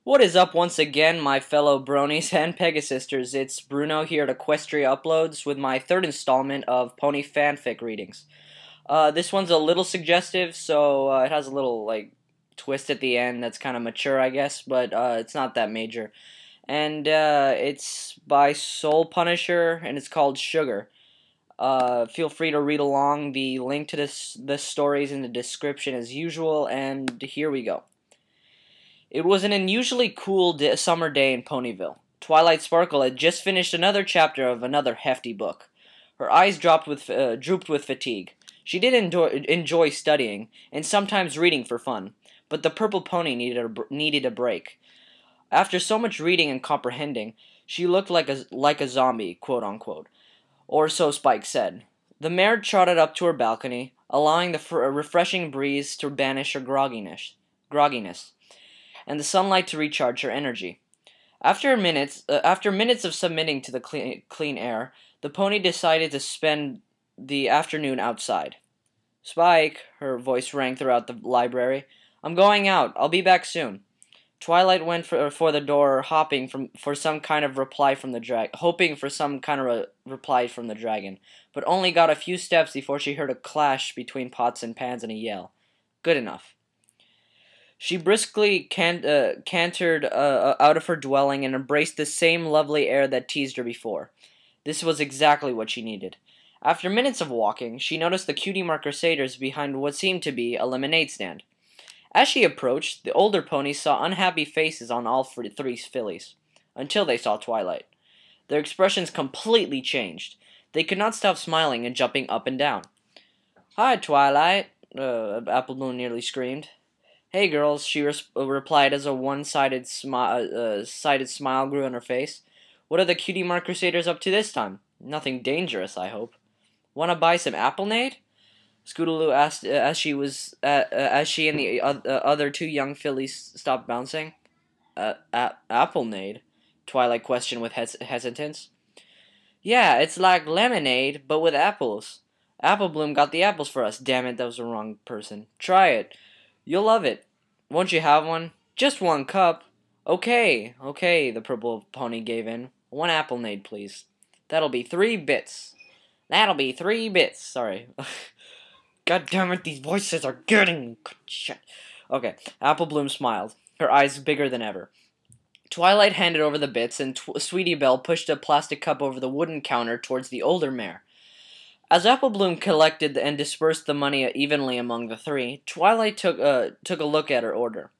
What is up once again, my fellow bronies and Pegasisters? It's Bruno here at Equestria Uploads with my third installment of Pony fanfic readings. This one's a little suggestive, so it has a little, twist at the end that's kind of mature, I guess, but it's not that major. And it's by Soul Punisher, and it's called Sugar. Feel free to read along. The link to the story is in the description as usual, and here we go. It was an unusually cool summer day in Ponyville. Twilight Sparkle had just finished another chapter of another hefty book. Her eyes drooped with fatigue. She did enjoy studying, and sometimes reading for fun, but the purple pony needed a break. After so much reading and comprehending, she looked like a zombie, quote-unquote, or so Spike said. The mare trotted up to her balcony, allowing the refreshing breeze to banish her grogginess and the sunlight to recharge her energy. After minutes of submitting to the clean air, the pony decided to spend the afternoon outside. "Spike," her voice rang throughout the library. "I'm going out. I'll be back soon." Twilight went for the door, hoping for some kind of reply from the dragon, but only got a few steps before she heard a clash between pots and pans and a yell. Good enough. She briskly cantered out of her dwelling and embraced the same lovely air that teased her before. This was exactly what she needed. After minutes of walking, she noticed the Cutie Mark Crusaders behind what seemed to be a lemonade stand. As she approached, the older ponies saw unhappy faces on all three fillies, until they saw Twilight. Their expressions completely changed. They could not stop smiling and jumping up and down. "Hi, Twilight," Apple Moon nearly screamed. "Hey, girls," she replied as a one-sided smile grew on her face. "What are the Cutie Mark Crusaders up to this time? Nothing dangerous, I hope." "Want to buy some apple-nade?" Scootaloo asked as she and the other two young fillies stopped bouncing. Apple-nade?" Twilight questioned with hesitance. "Yeah, it's like lemonade, but with apples. Apple Bloom got the apples for us. Damn it, that was the wrong person. Try it. You'll love it. Won't you have one? Just one cup." Okay, the purple pony gave in. "One apple-nade, please." That'll be 3 bits. Sorry. God damn it, these voices are getting me. Shit. Okay, Apple Bloom smiled, her eyes bigger than ever. Twilight handed over the bits, and Sweetie Belle pushed a plastic cup over the wooden counter towards the older mare. As Apple Bloom collected and dispersed the money evenly among the three, Twilight took a look at her order.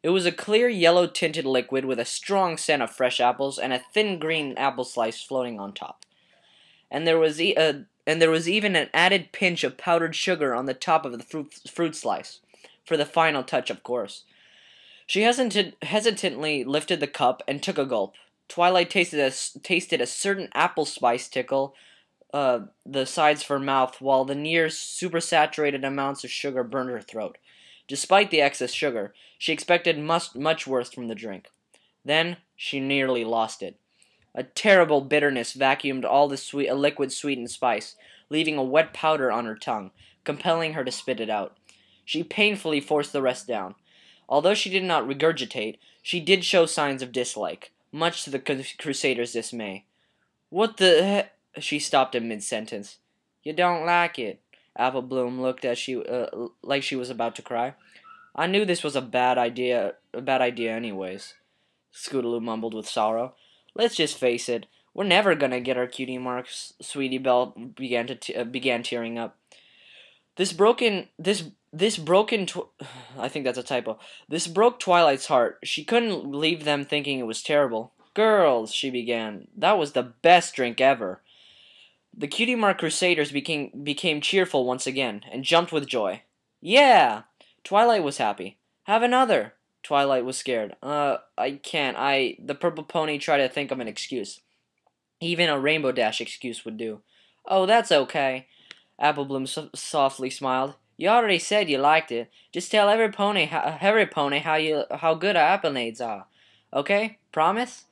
It was a clear yellow-tinted liquid with a strong scent of fresh apples and a thin green apple slice floating on top. And there was even an added pinch of powdered sugar on the top of the fruit slice, for the final touch, of course. She hesitantly lifted the cup and took a gulp. Twilight tasted a certain apple spice tickle the sides of her mouth, while the near supersaturated amounts of sugar burned her throat. Despite the excess sugar, she expected much worse from the drink. Then she nearly lost it. A terrible bitterness vacuumed all the liquid sweetened spice, leaving a wet powder on her tongue, compelling her to spit it out. She painfully forced the rest down. Although she did not regurgitate, she did show signs of dislike, much to the Crusaders' dismay. "What the he—" She stopped in mid-sentence. "You don't like it?" Apple Bloom looked like she was about to cry. "I knew this was a bad idea anyways," Scootaloo mumbled with sorrow. "Let's just face it, we're never gonna get our cutie marks." Sweetie Belle began tearing up. I think that's a typo. This broke Twilight's heart. She couldn't leave them thinking it was terrible. "Girls," she began, "that was the best drink ever." The Cutie Mark Crusaders became cheerful once again, and jumped with joy. "Yeah!" Twilight was happy. "Have another." Twilight was scared. I can't. The purple pony tried to think of an excuse. Even a Rainbow Dash excuse would do. "Oh, that's okay." Apple Bloom softly smiled. "You already said you liked it. Just tell every pony how good our apple-nades are. Okay? Promise?"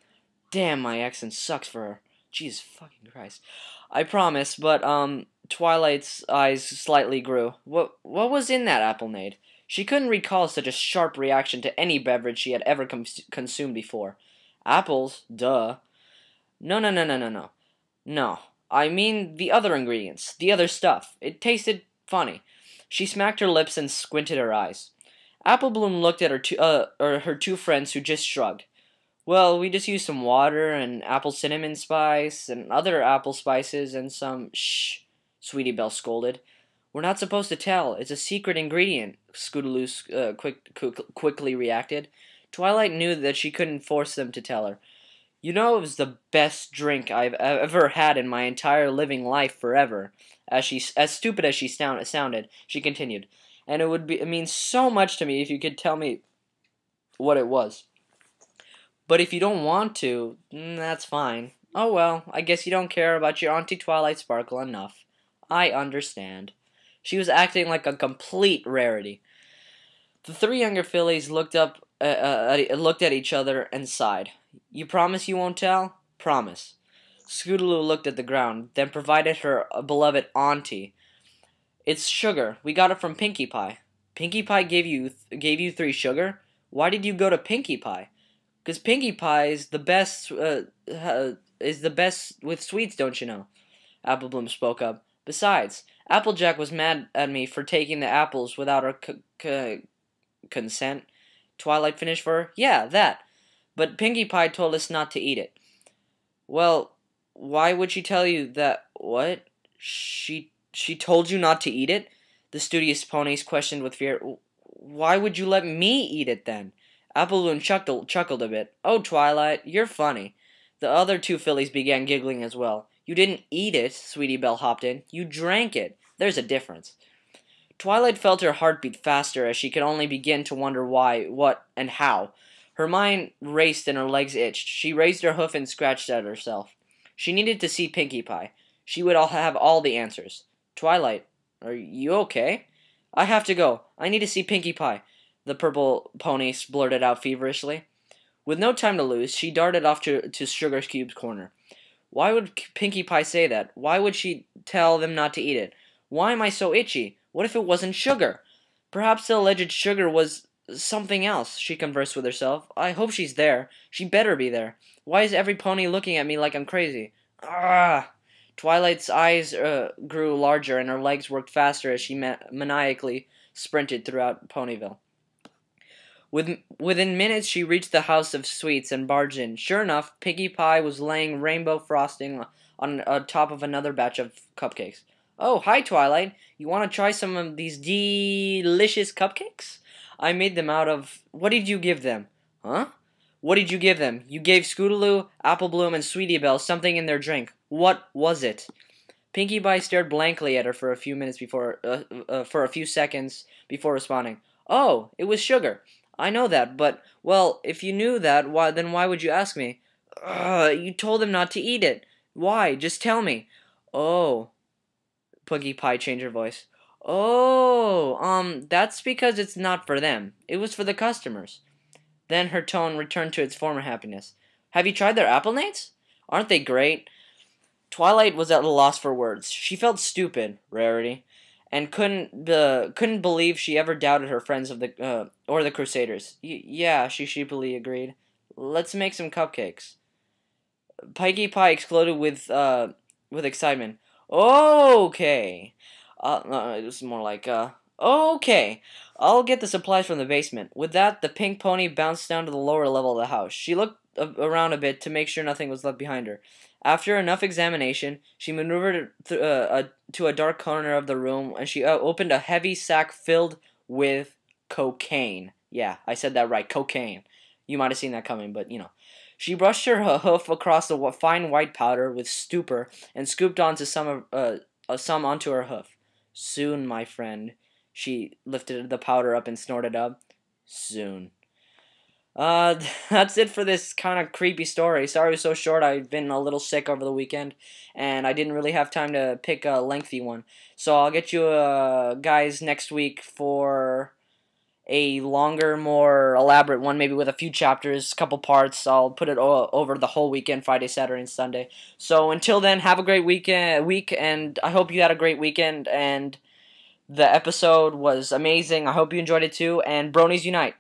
Damn, my accent sucks for her. Jesus fucking Christ. "I promise, but, Twilight's eyes slightly grew. What was in that apple-nade?" She couldn't recall such a sharp reaction to any beverage she had ever consumed before. Apples? Duh. No, no, no, no, no, no. No. I mean the other ingredients, the other stuff. It tasted funny. She smacked her lips and squinted her eyes. Apple Bloom looked at her two friends who just shrugged. Well, we just used some water and apple cinnamon spice and other apple spices and some... Shh, Sweetie Belle scolded. We're not supposed to tell. It's a secret ingredient, Scootaloo quickly reacted. Twilight knew that she couldn't force them to tell her. You know, it was the best drink I've ever had in my entire living life forever. As stupid as she sounded, she continued, and it mean so much to me if you could tell me what it was. But if you don't want to, that's fine. Oh well, I guess you don't care about your Auntie Twilight Sparkle enough. I understand. She was acting like a complete rarity. The three younger fillies looked at each other and sighed. You promise you won't tell? Promise. Scootaloo looked at the ground, then provided her beloved auntie. It's sugar. We got it from Pinkie Pie. Pinkie Pie gave you 3 sugar? Why did you go to Pinkie Pie? 'Cause Pinkie Pie is the best with sweets, don't you know? Apple Bloom spoke up. Besides, Applejack was mad at me for taking the apples without her consent. Twilight finished for her. Yeah, that. But Pinkie Pie told us not to eat it. Well, why would she tell you that? What? She told you not to eat it? The studious ponies questioned with fear. Why would you let me eat it then? Apple Bloom chuckled a bit. Oh, Twilight, you're funny. The other 2 fillies began giggling as well. You didn't eat it, Sweetie Belle hopped in. You drank it. There's a difference. Twilight felt her heart beat faster as she could only begin to wonder why, what, and how. Her mind raced and her legs itched. She raised her hoof and scratched at herself. She needed to see Pinkie Pie. She would have all the answers. Twilight, are you okay? I have to go. I need to see Pinkie Pie, the purple pony blurted out feverishly. With no time to lose, she darted off to Sugar Cube's corner. Why would Pinkie Pie say that? Why would she tell them not to eat it? Why am I so itchy? What if it wasn't sugar? Perhaps the alleged sugar was something else, she conversed with herself. I hope she's there. She better be there. Why is every pony looking at me like I'm crazy? Ah! Twilight's eyes grew larger and her legs worked faster as she maniacally sprinted throughout Ponyville. Within minutes, she reached the House of Sweets and barged in. Sure enough, Pinkie Pie was laying rainbow frosting on top of another batch of cupcakes. Oh, hi, Twilight. You want to try some of these delicious cupcakes? I made them out of... What did you give them? Huh? What did you give them? You gave Scootaloo, Apple Bloom, and Sweetie Belle something in their drink. What was it? Pinkie Pie stared blankly at her for a few seconds before responding. Oh, it was sugar. I know that, but, well, if you knew that, then why would you ask me? You told them not to eat it. Why? Just tell me. Oh. Pinkie Pie changed her voice. Oh, that's because it's not for them. It was for the customers. Then her tone returned to its former happiness. Have you tried their apple-nades? Aren't they great? Twilight was at a loss for words. She felt stupid, Rarity, and couldn't believe she ever doubted her friends or the Crusaders. Yeah, she sheepishly agreed. Let's make some cupcakes. Pinkie Pie exploded with excitement. Okay. It was more like, okay. I'll get the supplies from the basement. With that, the pink pony bounced down to the lower level of the house. She looked around a bit to make sure nothing was left behind her. After enough examination, she maneuvered to a dark corner of the room, and she opened a heavy sack filled with cocaine. Yeah, I said that right, cocaine. You might have seen that coming, but, you know. She brushed her hoof across the fine white powder with stupor and scooped onto some onto her hoof. Soon, my friend. She lifted the powder up and snorted up. Soon. That's it for this kind of creepy story. Sorry it was so short. I've been a little sick over the weekend, and I didn't really have time to pick a lengthy one. So I'll get you guys next week for a longer, more elaborate one, maybe with a few chapters, a couple parts. I'll put it over the whole weekend, Friday, Saturday, and Sunday. So until then, have a great week, and I hope you had a great weekend, and The episode was amazing. I hope you enjoyed it too, and Bronies Unite!